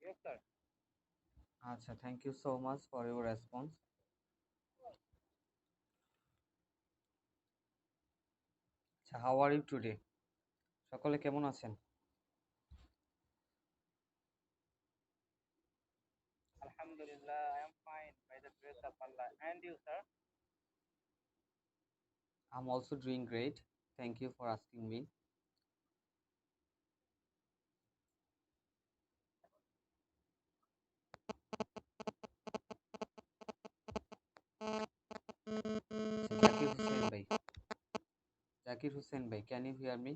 Yes, sir. আচ্ছা, thank you so much for your response. আচ্ছা, how are you today? সকলে কেমন আছেন? Alhamdulillah, I am fine by the grace of Allah. And you, sir? I'm also doing great. Thank you for asking me. Zakir Hussain bhai, can you hear me?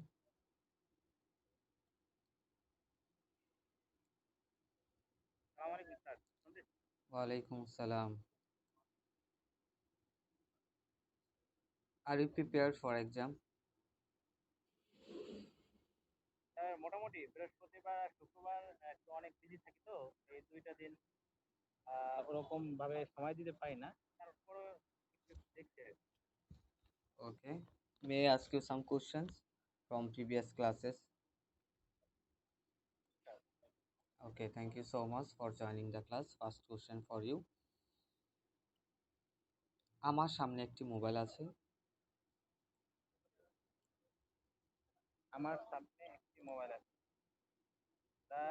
Assalamu alaikum, sir. Walaikum salam. Are you prepared for exam? Sir মোটামুটি বৃহস্পতিবার আর শুক্রবার একটু অনেক busy থাকি তো এই দুইটা দিন ওরকম ভাবে সময় দিতে পারি না তারপরে একটু দেখতে Okay. May I ask you some questions from previous classes? Okay, thank you so much for joining the class. First question for you. আমার সামনে একটি মোবাইল আছে। আমার সামনে একটি মোবাইল আছে the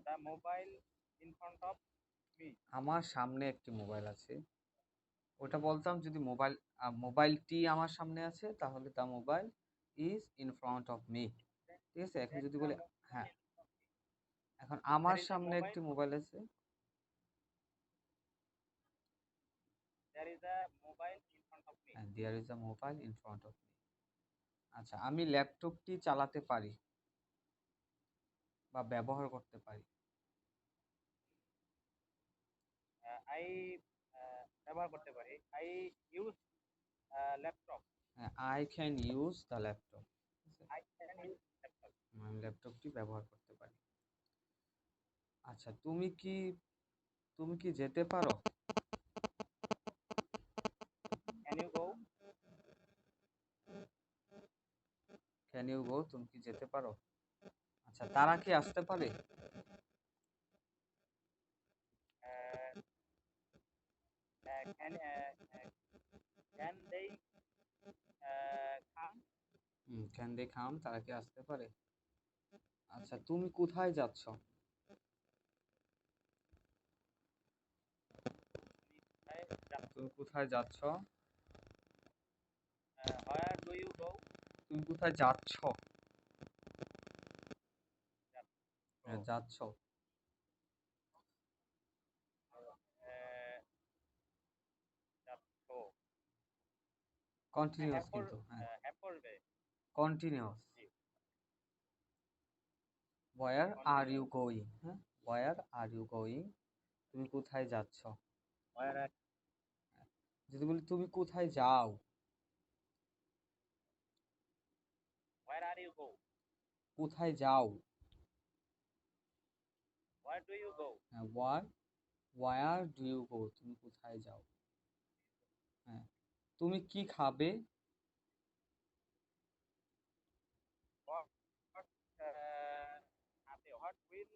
the mobile in front of me আমার সামনে একটি মোবাইল আছে। ওটা বলতাম যদি মোবাইলটি আমার সামনে আছে তাহলে the mobile is in front of me. ঠিক আছে, এখন যদি বলি হ্যাঁ, এখন আমার সামনে একটি মোবাইল আছে। There is a mobile in front of me হ্যাঁ, there is a mobile in front of me. আচ্ছা, আমি ল্যাপটপটি চালাতে পারি বা ব্যবহার করতে পারি। আই ব্যবহার করতে পারি আই ইউজ ল্যাপটপ হ্যাঁ, I can use the laptop. I can use laptop আমি ল্যাপটপটি ব্যবহার করতে পারি। আচ্ছা, তুমি কি যেতে পারো? Can you go can you go, তুমি কি যেতে পারো? আচ্ছা, তারা কি আসতে পারে? Can they come can they কাম, তারা কি আসতে পারে? আচ্ছা, তুমি কোথায় যাচ্ছ? তুমি কোথায় যাচ্ছ? হোয়ার ডু ইউ গো তুমি কোথায় যাচ্ছ? হ্যাঁ, যাচ্ছ। কন্টিনিউয়াস কিন্তু, হ্যাঁ, করবে কন্টিনিউয়াস। জি where are you continue going? হ্যাঁ, হোয়ার আর ইউ গোয়িং, তুমি কোথায় যাচ্ছ? হোয়ার যদি বলি তুমি কোথায় যাও? আর ইউ গো কোথায় যাও? হোয়ার ডু ইউ গো হ্যাঁ, ওয়ার ডু ইউ গো, তুমি কোথায় যাও? হ্যাঁ, তুমি কি খাবে? হোয়াট আপনি হোয়াট উইল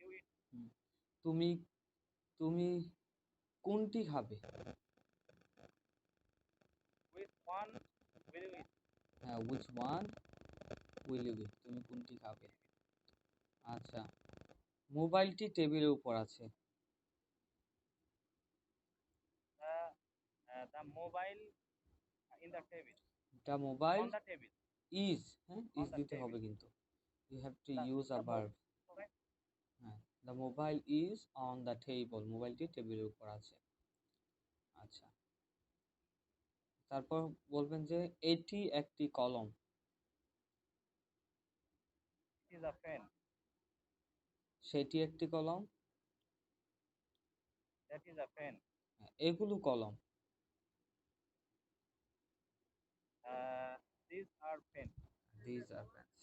ইউ ইট হুম, তুমি তুমি কোনটি খাবে? উইথ ওয়ান উইল ইউ ইট হ্যাঁ, which one will you eat? তুমি কোনটি খাবে? আচ্ছা, মোবাইলটি টেবিলের উপর আছে। The mobile in the table the mobile on the table is, হ্যাঁ, অন ইজ দ্য দিতে হবে টেবিল কিন্তু। You have to the use a the verb. Mobile হ্যাঁ, the mobile is on the table, মোবাইলটি টেবিলের উপর আছে। আচ্ছা, তারপর বলবেন যে এটি একটি কলম। ইজ আ পেন সেটি একটি কলম। দ্যাট ইজ আ পেন হ্যাঁ, এগুলো কলম। This are pen these are pens.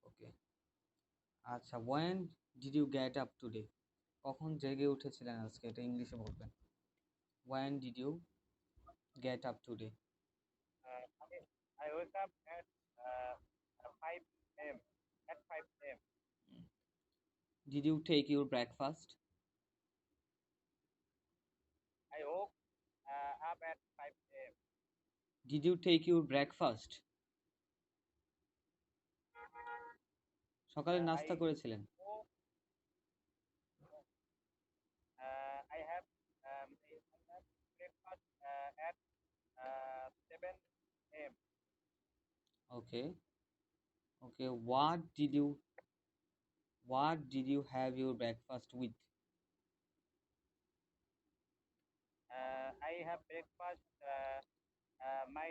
Okay. আচ্ছা, when did you get up today? কখন জেগে উঠেছিলেন আজকে, এটা ইংলিশে বলবেন। when did you get up today? I wake up at 5 a.m. at 5 a.m. Did you take your breakfast? I woke up at 5 a.m. Did you take your breakfast? সকালে নাস্তা I করেছিলেন? woke. I have breakfast at 7 a.m. Okay. Okay. What did you have your breakfast with? I have breakfast my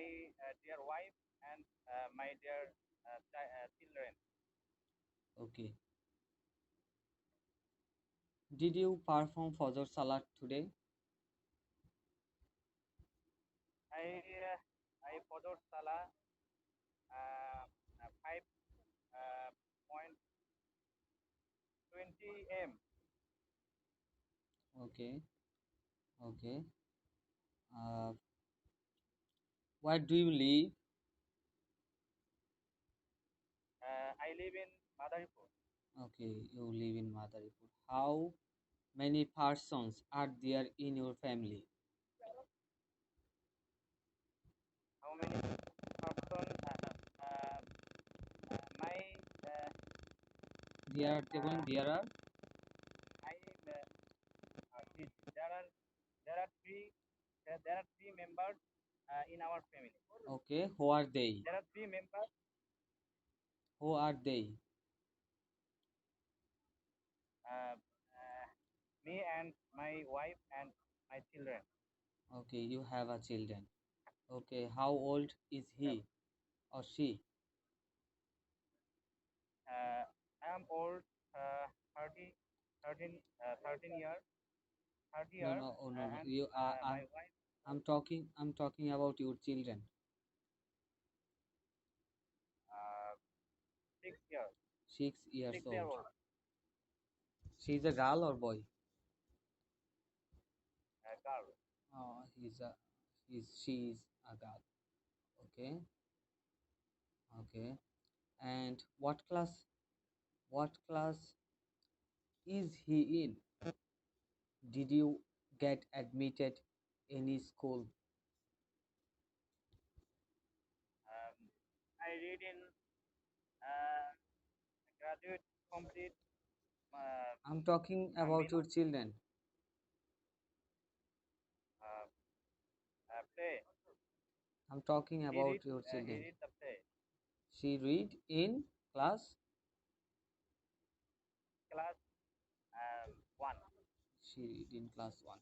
dear wife and my dear children. Okay. Did you perform Fajr Salat today? I followed Salah 5:20 a.m. Okay. Okay. Uh, where do you live? I live in Madaripur. Okay, you live in Madaripur. How many persons are there in your family? How many person? My There are uh, there are I there are three members in our family. okay. Who are they? There are three members. Who are they? Uh, Me and my wife and my children. Okay, you have a children. Okay, how old is Yes. he or she? I am old, 30, 13 years, 30 No, years, no, oh no, no. and You my wife, I'm talking about your children. uh, 6 years, 6 years 6 year old. old, She's a girl or boy? girl. She's a girl. Okay, okay. And what class is he in? Did you get admitted any school? Um, I read in uh, graduate complete I'm talking about Gambino your children. uh, play. I'm talking He about read your he children. read the play She read in class. class one. She read in class 1.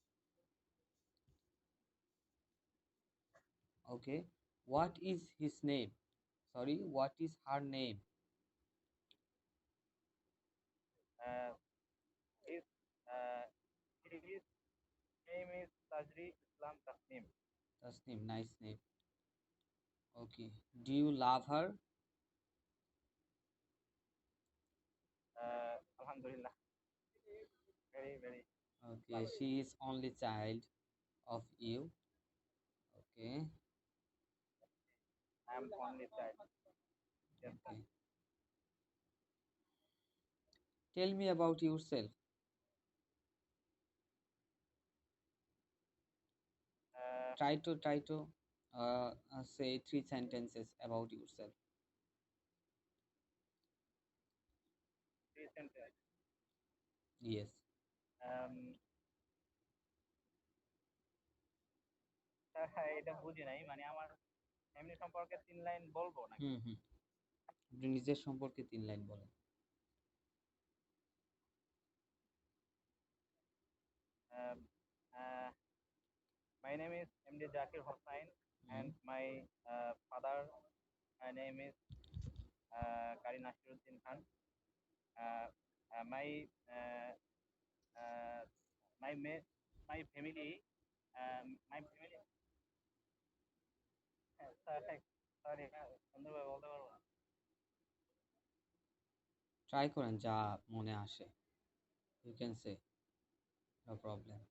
Okay. What is his name? Sorry, what is her name? Uh, his his name is Tajri Islam Tasnim. Tasneem, nice name. Okay. Do you love her? Alhamdulillah, very very Okay. love. She is only child of you. Okay. I am only child. Yes, sir. Okay. Tell me about yourself. Uh, Try to say 3 sentences about yourself. Recent. Yes. এটা বুঝি নাই মানে আমার family সম্পর্কে 3 line বলবো নাকি? হুম হুম আপনি নিজের সম্পর্কে 3 লাইন বলেন। Um, uh, my name is MD Zakir Hossain, hmm and my father name is Kari Nasiruddin Khan. Uh, uh, my uh, uh, my ma- my family my family sorry সুন্দরভাবে বলতে পারবো না। ট্রাই করেন যা মনে আসে। You can say, no problem.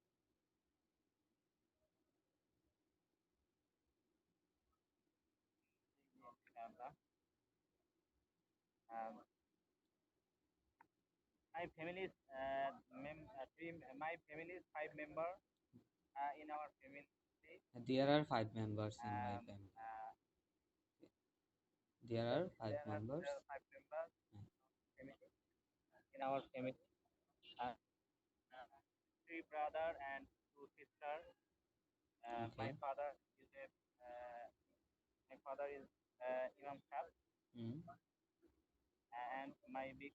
Um, my family is my family is 5 member in our family. There are 5 members in my Um, family. uh, There yes, are five members. there are 5 members family, in our family. Uh, 3 brother and 2 sisters. Okay. Uh, my father is Imam Shah, Mm. and my big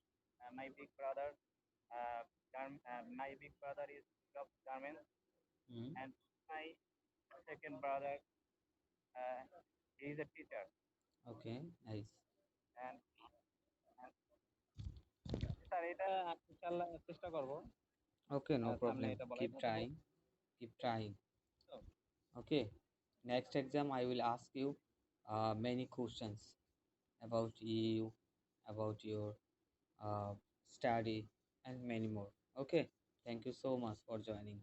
brother my big brother is of garments, Mm. and my second brother uh, he is a teacher, Okay, nice. and sir এটা ইনশাআল্লাহ চেষ্টা করব Okay, no সামনে problem. এটা বলাই Keep দেবো। trying. Keep trying. Okay. Next exam, I will ask you many questions about you, about your uh, study, and many more. Okay. Thank you so much for joining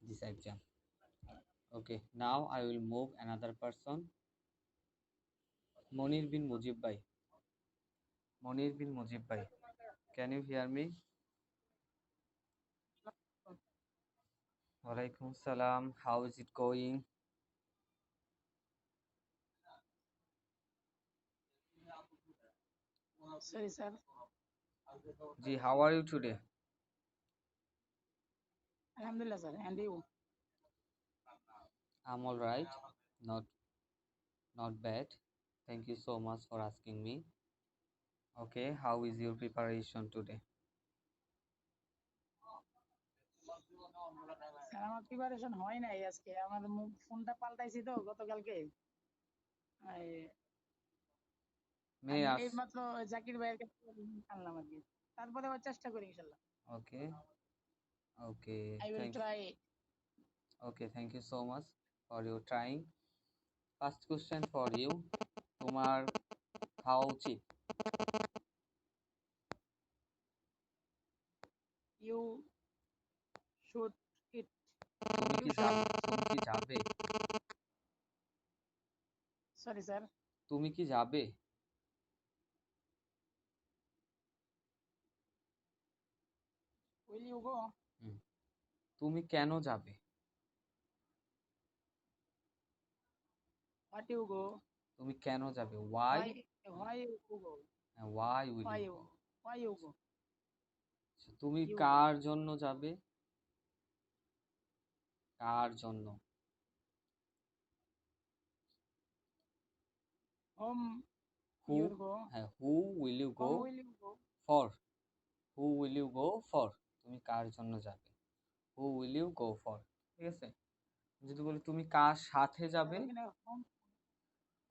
this exam. Okay. Now I will move another person. Monir bin Mujib Bhai. Monir bin Mujib Bhai. Can you hear me? Walaikum salam. How is it going? Sorry, sir. Ji, how are you today? Alhamdulillah, sir. And you? I'm all right. Not not bad. Thank you so much for asking me. Okay, how is your preparation today? Sir আমার preparation হয় নাই আজকে আমার ফোনটা পাল্টাইছি তো গতকালকে May আমি I ask? এইমাত্র জাকির ভাইয়ের কাছে আনলাম আর কি তারপরে আবার চেষ্টা করি ইনশাল্লাহ Okay, okay. I will Thank try okay. Thank you so much for your trying. First question for you. তোমার খাওয়া উচিত? ইউ শুড ইট তুমি কি যাবে? তুমি কি যাবে? সরি স্যার তুমি কি যাবে? উইল ইউ গো হুম। তুমি কেন যাবে? হোয়াট ইউ গো তুমি কেন যাবে? Why? Why you go Why will why you you go? Why you go তুমি You কার জন্য যাবে? কার জন্য? Home Who? ইউর গো হ্যাঁ, who will you go whom will you go for? Who will you go for? তুমি কার জন্য যাবে? Who will you go for? ঠিক আছে? যদি বলি তুমি কার সাথে যাবে, এখানে হোম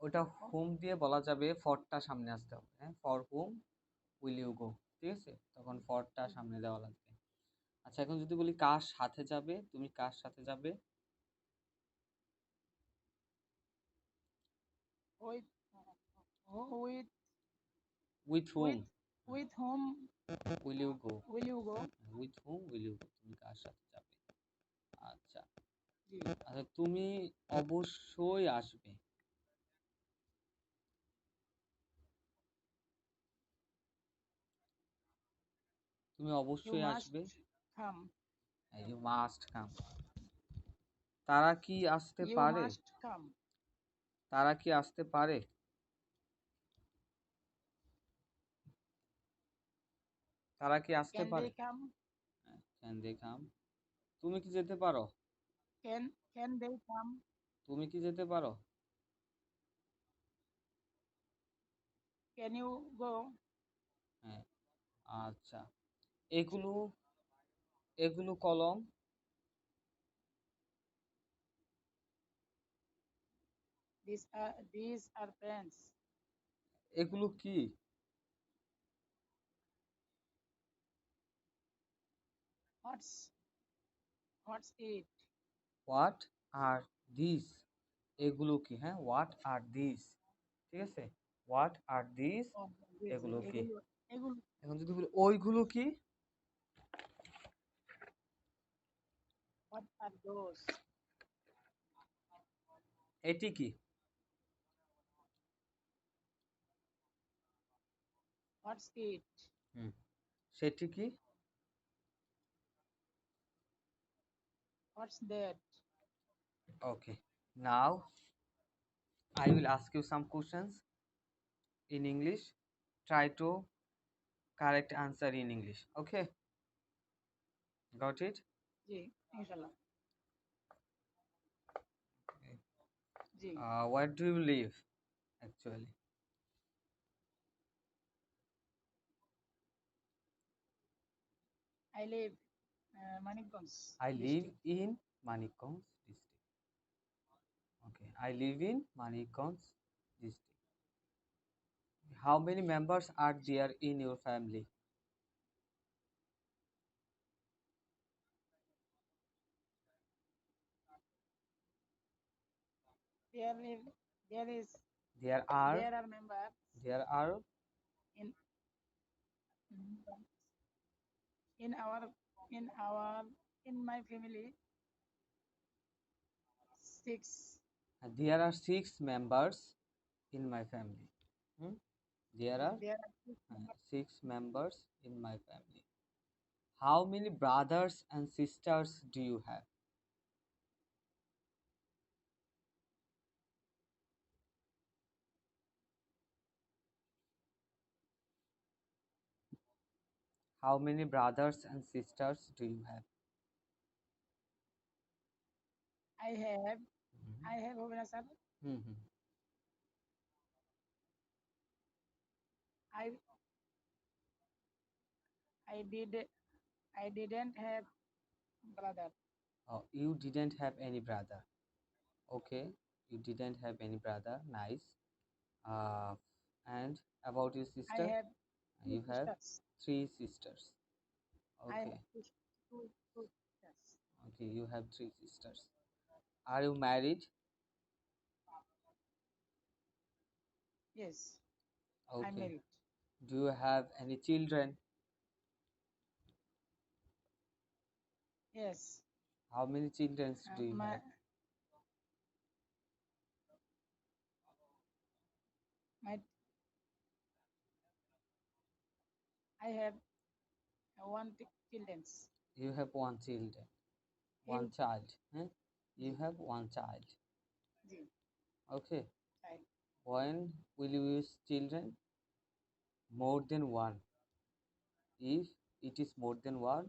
ওটা whom দিয়ে বলা যাবে, ফরটা সামনে আসতে হবে। হ্যাঁ, for whom will you go? ঠিক আছে? তখন ফরটা সামনে দেওয়া লাগবে। আচ্ছা, এখন যদি বলি কার সাথে যাবে, তুমি কার সাথে যাবে? With with With whom with whom will you go? Will you go With whom will you go? তুমি কার সাথে যাবে? আচ্ছা, জি আচ্ছা, তুমি অবশ্যই আসবে। তুমি ইউ অবশ্যই মাস্ট আসবে। কাম You must come. তারা কি আসতে ইউ পারে? মাস্ট কাম তারা কি আসতে পারে? তারা কি আসতে ক্যান দে পারে? কাম Can they come? তুমি কি যেতে পারো? ক্যান দে কাম তুমি কি যেতে পারো? ক্যান ইউ গো হ্যাঁ, আচ্ছা। এগুলো এগুলো কলম। দিস আর পেন্স এগুলো কি? হোয়াটস হোয়াটস ইট What are these? এগুলো কি? হ্যাঁ, what are these? ঠিক আছে? What are these? এগুলো কি? এগুলো এগুলো এখন যদি বলি ওইগুলো কি? হোয়াট আর দোজ এটি কি? হোয়াটস ইট হুম, সেটি কি? What's that? Okay. Now I will ask you some questions in English. Try to correct answer in English. Okay. Got it? জি, ইনশাল্লাহ। Okay. G, Where do you live actually? I live Manikganj I live district. in Manikganj district. Okay. I live in Manikganj district. How many members are there in your family? There live, there is, There are there are members there are in in our in our in my family six. there are 6 members in my family. Hmm? There are There are six members. 6 members in my family. How many brothers and sisters do you have? How many brothers and sisters do you have? I have Mhm. I have Hubna sir. Mhm. I I did I didn't have brother. Oh, you didn't have any brother. Okay, you didn't have any brother. Nice. Uh, and about your I sister? have two You have sisters. 3 sisters. I Okay, have two sisters. okay, you have 3 sisters. Are you married? Yes, I'm Okay. married. Do you have any children? Yes, How many children do you my have? my I have childrens. You have one children, You one child. Eh? You have one child. Ji Okay. child. When will you use children? More than one. If it is more than one,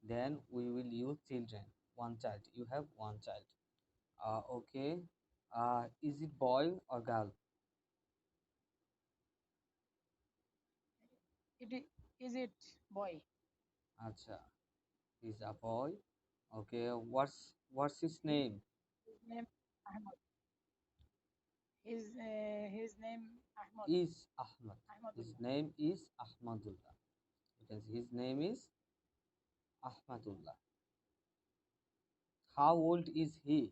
then we will use children. One child. You have one child. Okay. Is it boy or girl? Is it boy? Acha. Is a boy. Okay. What's his name? His name Ahmad. His name Ahmad. Is Ahmad. His Ahmadullah. name is Ahmadullah. You can see his name is Ahmadullah. How old is he?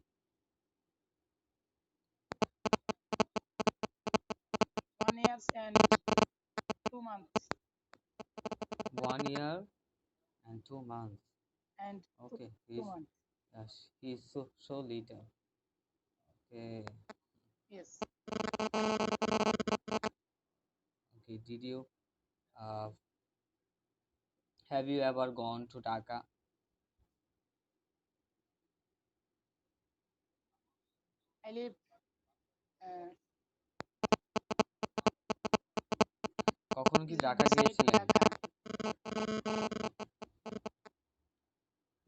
1 year and 2 months 1 year and 2 months. and Okay, two months. yes, he's so little. Okay, Yes, okay. Did you have you ever gone to Dhaka? I live. Uh, কখনো কি Dhaka beside গিয়েছিলেন? Dhaka.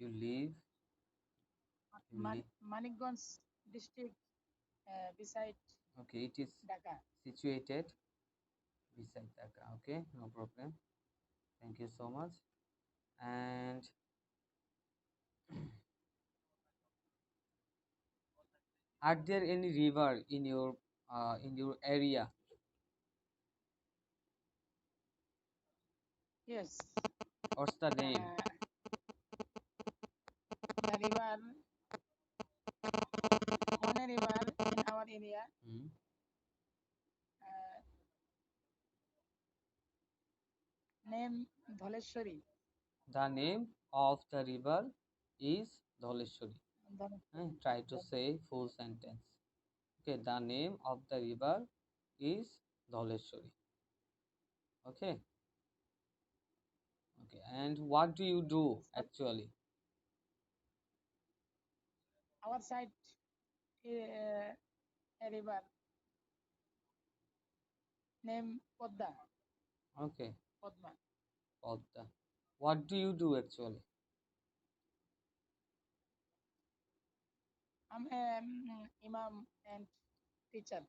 You live you live Manikganj district beside Okay, it is Dhaka. situated beside Dhaka. Okay, no problem. Thank you so much. And are there any river in your area? Yes, What's the name? the river, one river in our area. Hmm. Uh, name Dholeshwari. The name of the river is Dholeshwari. Try to say full sentence. Okay, the name of the river is Dholeshwari. Okay. Okay, Okay, and what do you do actually? Our side, a river named Podda, Okay, Podma. Podda. What do you do actually? I'm a imam and teacher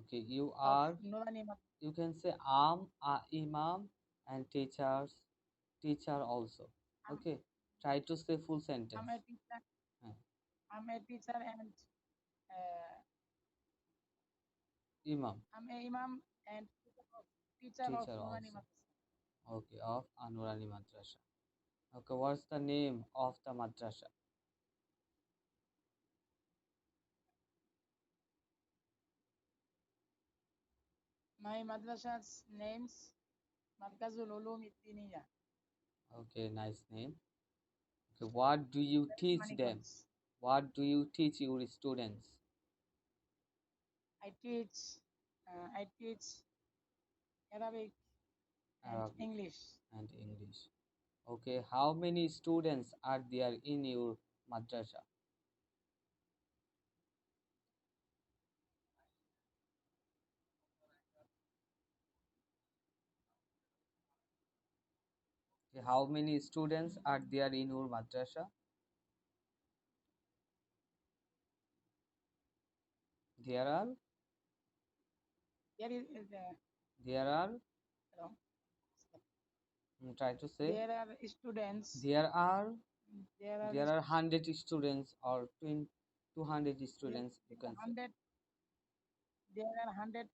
Okay, you of are, Nurani you can say imam and teacher also. I'm, Okay, try to say full I'm sentence. a teacher. Uh, I'm a teacher and uh, Imam, I'm a imam and teacher of teacher Nurani also. Madrasa. Okay, of Anurani Madrasa. Okay, what's the name of the madrasa? My madrasa's names Markazul Ulum Iddiniya, Okay, nice name. Okay, what do you teach them? Maniganj. What do you teach your students? I teach Arabic and Arabic English. and English. Okay, how many students are there in your madrasa? Okay, how many students are there in your madrasa? There are, There is there are, uh, try to say, there are students. there are, There are there are 100 students or 200 there students, you are can say. 100. There are 150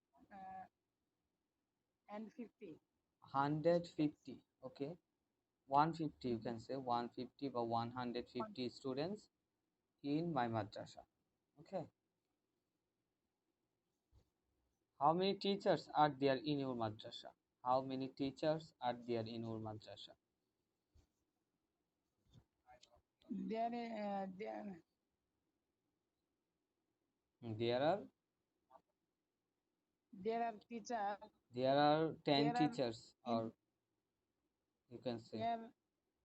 students. 150, okay. 150, you can say 150 or 150 students in my madrasa. Okay. How many teachers are there in your madrasa? How many teachers are there in your madrasa? There are, There are teachers. there are 10 There are teachers, in or you can say there are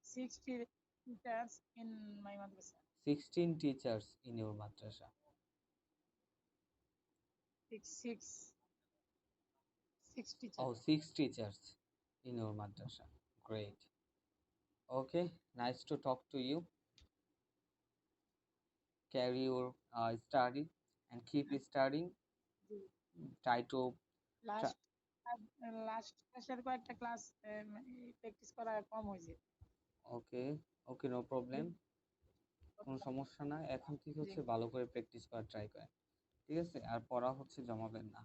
60 teachers in my madrasa. 16 teachers in your madrasa. Six teachers. Oh, 6 teachers in your madrasa. Great. Okay, nice to talk to you. Carry your study and keep studying. Try to try, last last ক্লাসের কয়েকটা class practice করা কম হয়েছে। ওকে, ওকে, no problem, কোনো সমস্যা না। এখন ঠিক জি হচ্ছে ভালো করে প্র্যাকটিস করার ট্রাই করেন, ঠিক আছে? আর পড়া হচ্ছে জমাবেন না,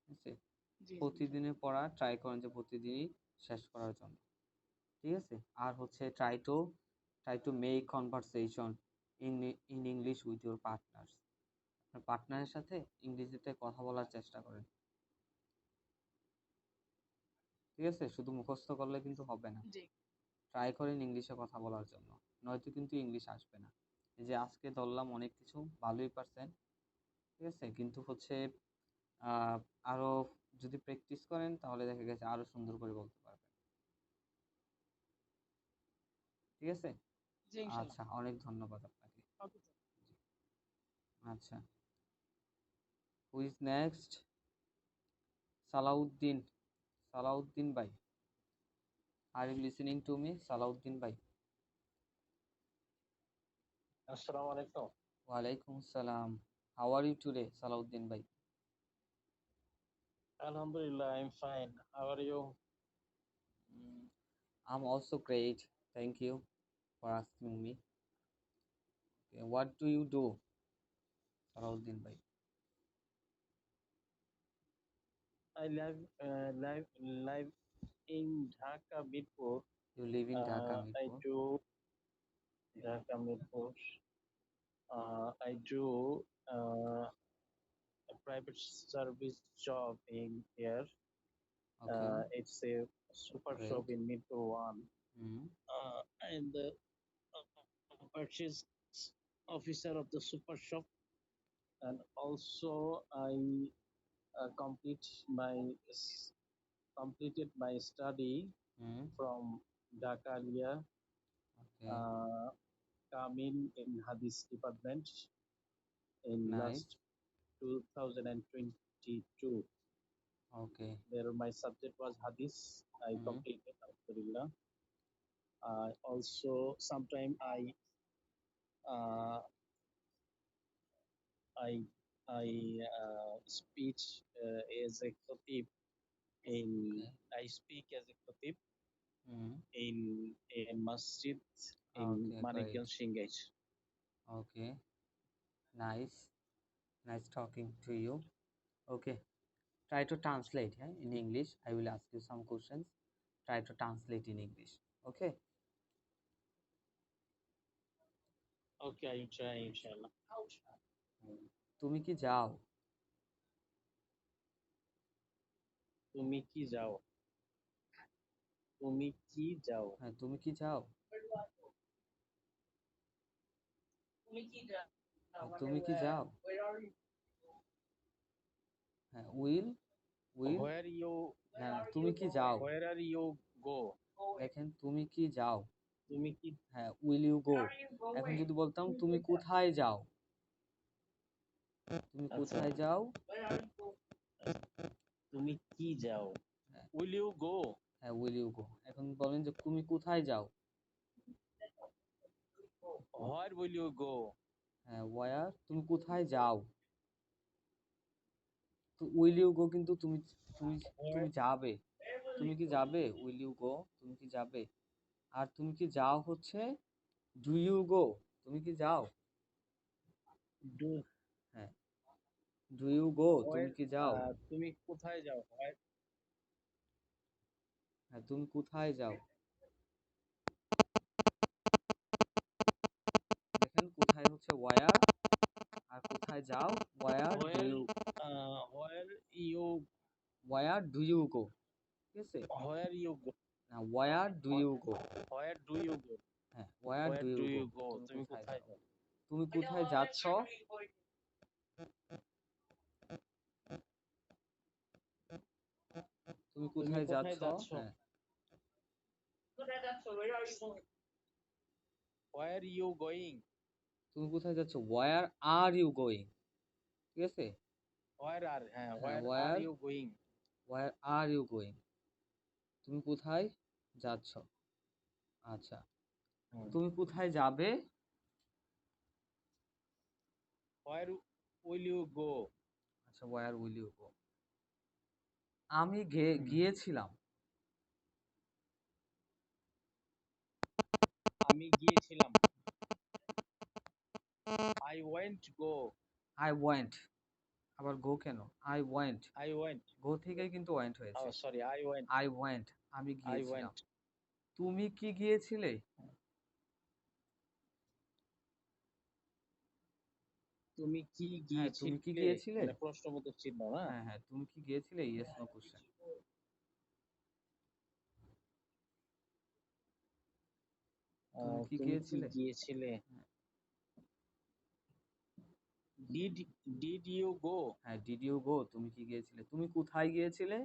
ঠিক আছে? জি প্রতিদিনের পড়া ট্রাই করেন যে প্রতিদিনই শেষ করার জন্য, ঠিক আছে? আর হচ্ছে try to make conversation in English with your partners. আপনার পার্টনারের সাথে ইংরেজিতে কথা বলার চেষ্টা করেন, ঠিক আছে? শুধু মুখস্থ করলে কিন্তু হবে না, জি ট্রাই করেন ইংলিশে কথা বলার জন্য, নয়তো কিন্তু ইংলিশ আসবে না। এই যে আজকে ধরলাম অনেক কিছু ভালোই পারছেন, ঠিক আছে, কিন্তু হচ্ছে আহ আরো যদি প্র্যাকটিস করেন তাহলে দেখা গেছে আরো সুন্দর করে বলতে পারবেন, ঠিক আছে? জি ইনশাল্লাহ। আচ্ছা, অনেক ধন্যবাদ আপনাকে। ওকে আচ্ছা, who is next? Salauddin, Salauddin ভাই, are you listening to me? Salauddin ভাই। আসসালামু আলাইকুম। ওয়ালাইকুম আসসালাম। How are you today, Salauddin ভাই? Alhamdulillah, I'm fine. How are you? I'm also great, thank you for asking me. Okay, what do you do, Salauddin ভাই? I live in Dhaka, Mirpur. You live in Dhaka, I Mirpur. do Dhaka, Mirpur. I do a private service job in here. Okay, It's a super great. shop in Mirpur One. Mm. And the purchase officer of the super shop, and also I uh, complete my completed my study from Dhaka area. Okay. Come in Hadith department in Nice. last 2022. Okay. There my subject was Hadith. I completed Alhamdulillah. Also sometime uh, I speech as a khatib in Okay. I speak as a khatib Mm. in a masjid in Okay, Manikganj great. Singaj. Okay. Nice. Nice talking to you. Okay. Try to translate in English. I will ask you some questions. Try to translate in English. Okay. Okay, I will try inshallah. তুমি কি যাও? তুমি কি যাও? তুমি কি যাও? হ্যাঁ, তুমি কি যাও? তুমি কি যাও? হ্যাঁ, উইল Where you না, তুমি কি যাও? where are you go? দেখেন তুমি কি যাও? তুমি কি হ্যাঁ, উইল ইউ গো। এখন যদি বলতাম তুমি কোথায় যাও? তুমি আচ্ছা কোথায় যাও? তুমি কি যাও? হ্যাঁ, Will you go? হ্যাঁ, উইল ইউ গো। এখন বলেন যে তুমি কোথায় যাও? Where will you go? হ্যাঁ, ওয়ার। তুমি কোথায় যাও? তো উইল ইউ গো কিন্তু তুমি তুমি তুমি যাবে। তুমি কি যাবে? Will you go. তুমি কি যাবে? আর তুমি কি যাও হচ্ছে ডু ইউ গো। তুমি কি যাও? Do হ্যাঁ, ডু ইউ গো। তুমি where কি যাও? তুমি কোথায় যাও? Where হ্যাঁ, তুমি কোথায় যাও? দেখেন কোথায় হচ্ছে ওয়ার, আর কোথায় যাও where do where you where you where do you go. ঠিক আছে? where you go? না, where do you go. Where do you go? হ্যাঁ, where Where do do you go. you go? তুমি তুমি কোথায় কোথায় যাও? যাও? তুমি কোথায় যাচ্ছ? তুমি তুমি কোথায় কোথায় যাচ্ছ? যাচ্ছ? হ্যাঁ, Where you going? তুমি কোথায় যাচ্ছ? Where are you going. ঠিক আছে? Where are হ্যাঁ, where are where you going? Where are you going. তুমি কোথায় যাচ্ছ? আচ্ছা, তুমি কোথায় যাবে? Where will you go? আচ্ছা, ওয়ার উইল ইউ গো। আমি গিয়েছিলাম। আমি গিয়েছিলাম। I went go. I went. আবার গো কেন? I went. I went. গো থেকে কিন্তু ওয়েন্ট হয়েছে। Oh, sorry. I went. I went. আমি I গিয়েছিলাম। went. তুমি কি গিয়েছিলে? তুমি কি হ্যাঁ, তুমি কি গিয়েছিলে? গিয়েছিলে? মানে প্রশ্নবোধক চিহ্ন না? হ্যাঁ, হ্যাঁ, তুমি কি গিয়েছিলে? Yes no question. তুমি কি তুমি কি গিয়েছিলে? গিয়েছিলে? হ্যাঁ, Did did you go? হ্যাঁ, ডিড ইউ গো। তুমি কি গিয়েছিলে? তুমি কোথায় গিয়েছিলে?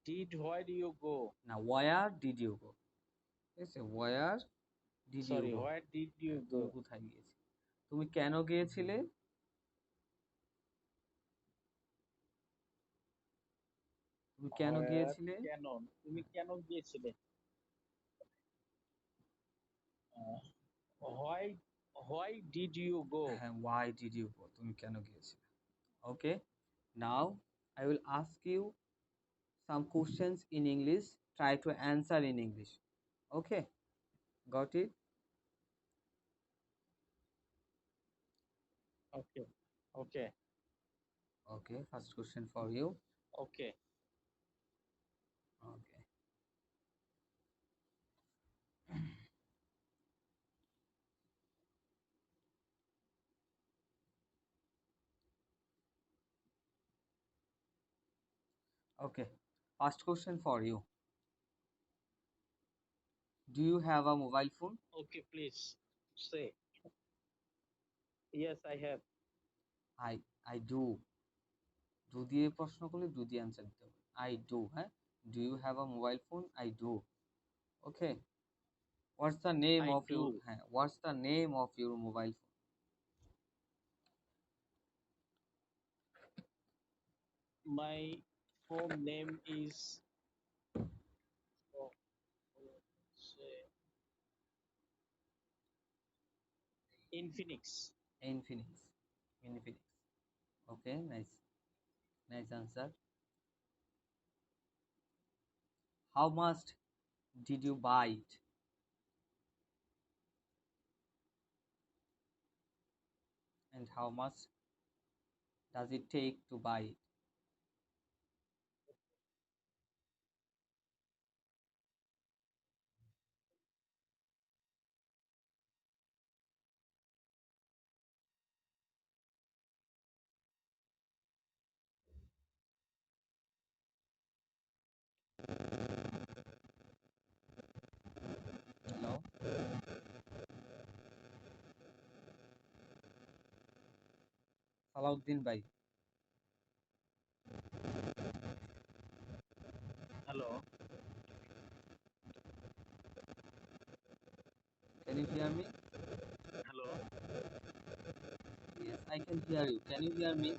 Did where do you go? না, ওয়ার ডিড ইউ গো। ঠিক আছে? Where did you Sorry, go. where did you হ্যাঁ, go? তুমি কোথায় গিয়েছিলে? তুমি কেন গিয়েছিলে? তুমি কেন Where গিয়েছিলে? কেন? তুমি কেন গিয়েছিলে? Why why did you go? হ্যাঁ, why did you go? তুমি কেন গিয়েছিলে? Okay, now I will ask you some questions in English. Try to answer in English. Okay, got it? Okay. Okay. Okay, first question for you. Okay. Okay. Okay, first question for you. Do you have a mobile phone? Okay, please say. Yes, I have. I do. Do দিয়ে প্রশ্ন করলে do দিয়ে answer দিতে হবে। I do. Huh? Do you have a mobile phone? I do. Okay. What's the name I of your do. What's the name of your mobile phone? My phone name is oh, say Infinix. Infinix. Infinix. Okay, nice. Nice answer. How much did you buy it? And how much does it take to buy it? Hello? Salauddin bhai. Hello. Can you hear me? Hello. Yes, I can hear you. Can you hear me?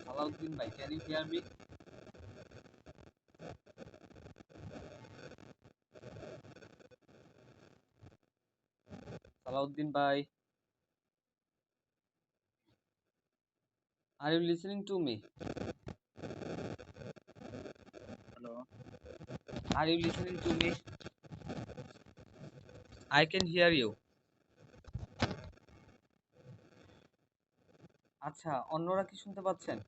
Salauddin bhai, can you hear me? Salauddin bhai, are you listening to me? Hello. Are you listening to me? I can hear you. আচ্ছা, অন্যরা কি শুনতে পাচ্ছেন?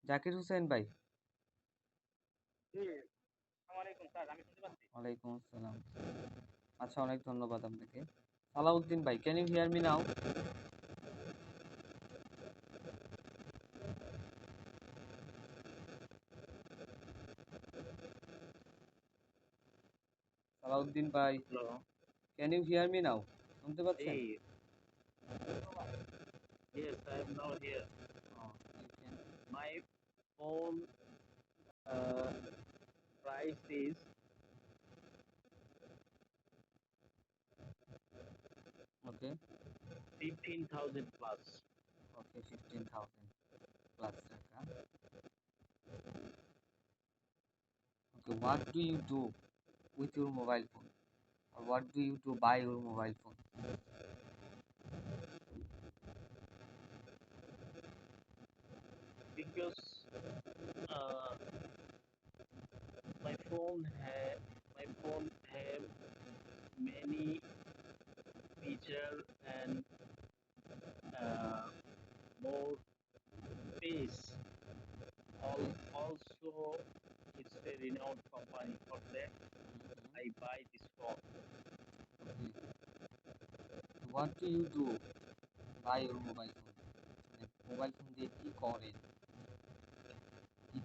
জাকির হোসেন ভাই। জি, আসসালামু আলাইকুম sir, আমি শুনতে পাচ্ছি। ওয়ালাইকুম আসসালাম। আচ্ছা, অনেক ধন্যবাদ আপনাকে। সালাউদ্দিন ভাই, can you hear me now? Salauddin ভাই, hello. Can you hear me now? শুনতে পাচ্ছেন? জি, yes, I am now here. You can. My phone uh, price is Okay. 15,000 plus. Okay, 15,000 plus টাকা। Okay, what do you do with your mobile phone? Or what do you do by your mobile phone? Because uh, my phone have many feature and uh, more space. Okay. Also, it's a renowned company. For that, Mhm. I buy this phone. Okay. So what do you do by your mobile phone? মানে mobile phone দিয়ে কি করেন?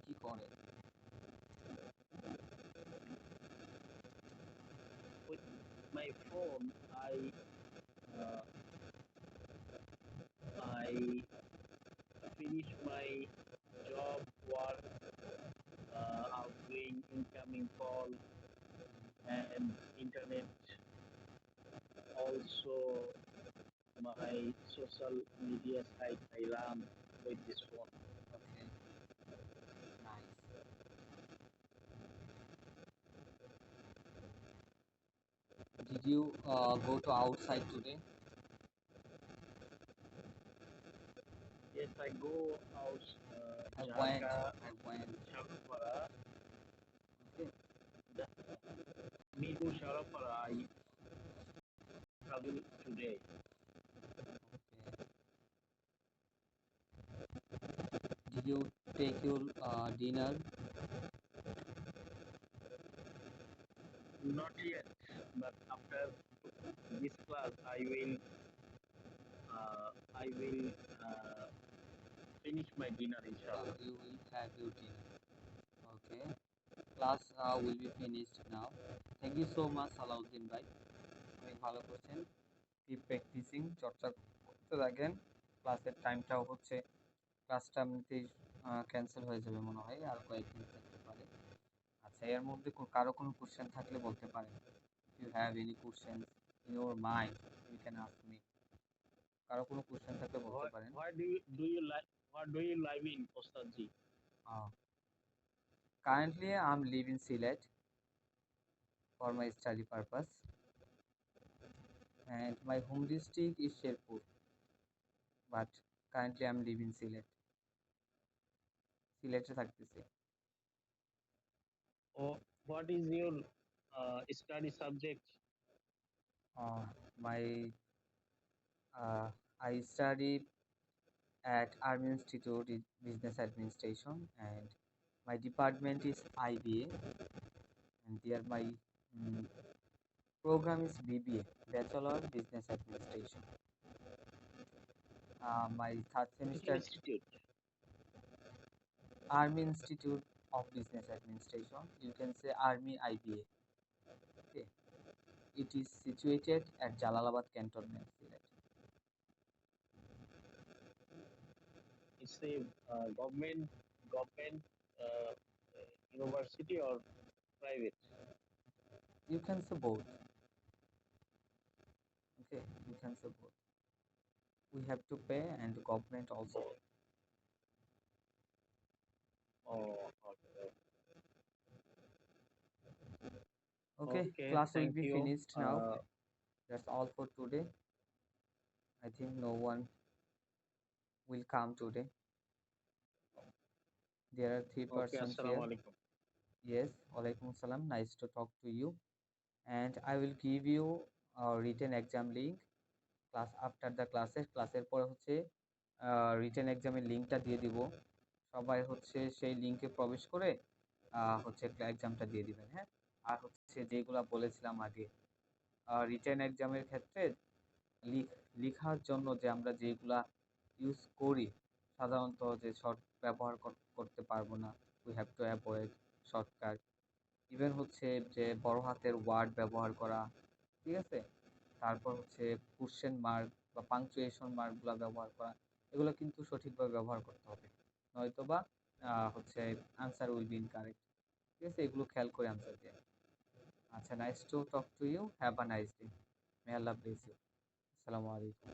কি করেন? With my phone, uh, I finish my job, work, outgoing, incoming call, and internet. Also, my social media site I run with this phone. Okay, nice. Did you go to outside today? Yes, I go out I went. Jharka, I went. Sharapara, Okay. Mirpur Sharapara. I travel today. Okay. Did you take your dinner? Not yet, but after this class, I will finish my dinner, inshallah. You will have your dinner. Okay. Class will be finished now. Thank you so much, Salauddin bhai. অনেক ভালো করছেন। Keep practicing. চর্চা করতে থাকেন। ক্লাসের টাইমটাও হচ্ছে, ক্লাসটা এমনিতেই ক্যান্সেল হয়ে যাবে মনে হয়, আর কয়েকদিন থাকতে পারে। আচ্ছা, এর মধ্যে কারো কোনো কোশ্চেন থাকলে বলতে পারেন। You have any question in your mind, you can ask me. কারো কোনো কোশ্চেন থাকলে বলতে পারেন। What do you live in, Ostadji? Currently I'm living Sylhet for my study purpose, and my home district is Sherpur, but currently I'm living Sylhet. সিলেটে থাকতেছি। Oh, what is your study subject? My I studied at Army Institute in Business Administration, and my department is IBA, and there my program is BBA, Bachelor Business Administration. My third Which semester, institute? Army Institute of Business Administration, you can say Army IBA. Okay, it is situated at Jalalabad Cantonment, Sylhet. It's a government university or private? You can say both. Okay, you can say both. We have to pay, and the government also pay. Oh, okay. Okay, Okay, class will thank be you. finished now. That's all for today. I think no one will come today. There are 3 Okay, persons assalamu here. alaikum. Yes, walaikum salam. Nice to talk to you. And I will give you a written exam link class after the ক্লাসের পর হচ্ছে written এক্সামের লিঙ্কটা দিয়ে দিব। সবাই হচ্ছে সেই লিঙ্কে প্রবেশ করে হচ্ছে এক্সামটা দিয়ে দিবেন। হ্যাঁ, আর হচ্ছে যেগুলা বলেছিলাম আগে, রিটেন এক্সামের ক্ষেত্রে লেখার জন্য যে আমরা যেগুলা ইউজ করি সাধারণত, যে শর্ট ব্যবহার করতে পারবো না, we have to avoid shortcut. Even হচ্ছে যে বড় হাতের ওয়ার্ড ব্যবহার করা, ঠিক আছে, তারপর হচ্ছে কোশ্চেন মার্ক বা পাংচুয়েশন মার্কগুলো ব্যবহার করা, এগুলো কিন্তু সঠিকভাবে ব্যবহার করতে হবে, নয়তোবা হচ্ছে আনসার উইল বি ইনকারেক্ট। ঠিক আছে, এগুলো খেয়াল করে আনসার দিয়ে। আচ্ছা, nice to talk to you, have a nice day, may Allah bless you. আসসালামু আলাইকুম।